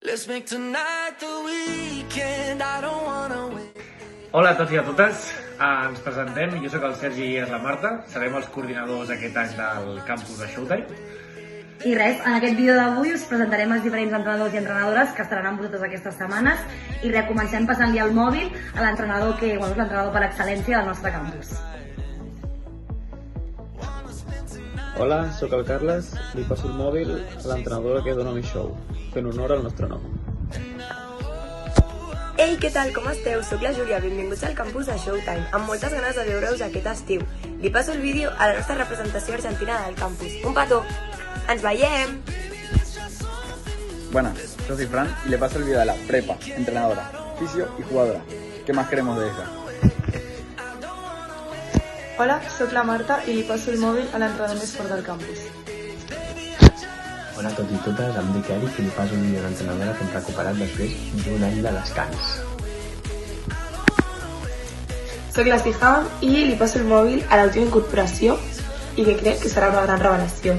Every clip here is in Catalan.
Let's make tonight the weekend. I don't wanna wait. Hola a tots i a totes, ens presentem, jo sóc el Sergi i és la Marta, serem els coordinadors aquest any del campus de Showtime. I res, en aquest vídeo d'avui us presentarem els diferents entrenadors i entrenadores que estaran amb vosaltres aquestes setmanes i comencem passant-li el mòbil a l'entrenador és l'entrenador per excel·lència del nostre campus. Hola, sóc el Carles, li passo el mòbil a l'entrenadora que dona mi show, fent honor al nostre nom. Ei, què tal, com esteu? Soc la Júlia, benvinguts al campus de Showtime, amb moltes ganes de veure-us aquest estiu. Li passo el vídeo a la nostra representació argentina del campus. Un petó! ¡Ens veiem! Buenas, yo soy Fran y le paso el video a la prepa, entrenadora, fisio y jugadora. ¿Qué más queremos de ella? Hola, sóc la Marta i li passo el mòbil a l'entrenador més fort del campus. Hola a tots i totes, em dic Eric i li passo el vídeo a l'entrenadora que hem recuperat després d'un any de descans. Soc la Siham i li passo el mòbil a l'última incorporació i que crec que serà una gran revelació.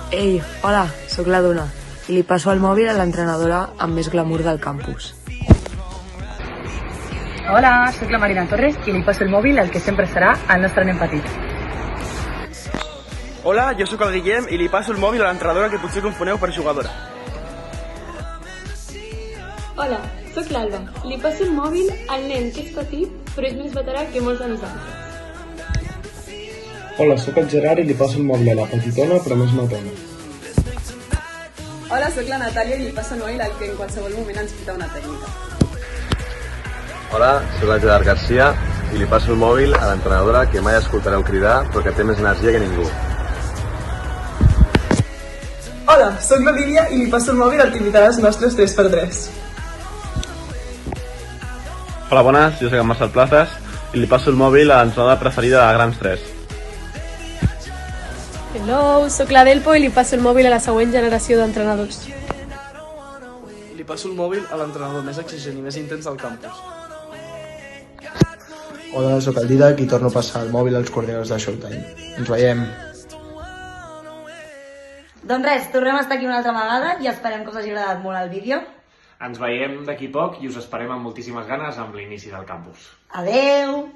Ei, hola, sóc la Duna i li passo el mòbil a l'entrenadora amb més glamour del campus. Hola, sóc la Marina Torres i li passo el mòbil al que sempre serà el nostre nen petit. Hola, jo sóc el Guillem i li passo el mòbil a l'entrenadora que potser confoneu per jugadora. Hola, sóc l'Alba. Li passo el mòbil al nen que és petit però és més veterà que molts de nosaltres. Hola, sóc el Gerard i li passo el mòbil a la petitona però més matona. Hola, sóc la Natàlia i li passo el mòbil al que en qualsevol moment ens pita una tècnica. Hola, sóc el Gerard Garcia i li passo el mòbil a l'entrenadora que mai escoltareu cridar però que té més energia que ningú. Hola, sóc la Lídia i li passo el mòbil al que invitarà els nostres 3x3. Hola, bones, jo soc en Marcel Plazas i li passo el mòbil a l'entrenadora preferida de Grans 3. Hello, sóc la Delpo i li passo el mòbil a la següent generació d'entrenadors. Li passo el mòbil a l'entrenador més exigent i més intens del campus. Hola, sóc el Didac i torno a passar el mòbil als coordinadors de Showtime. Ens veiem. Doncs res, tornem a estar aquí una altra vegada i esperem que us hagi agradat molt el vídeo. Ens veiem d'aquí poc i us esperem amb moltíssimes ganes amb l'inici del campus. Adeu!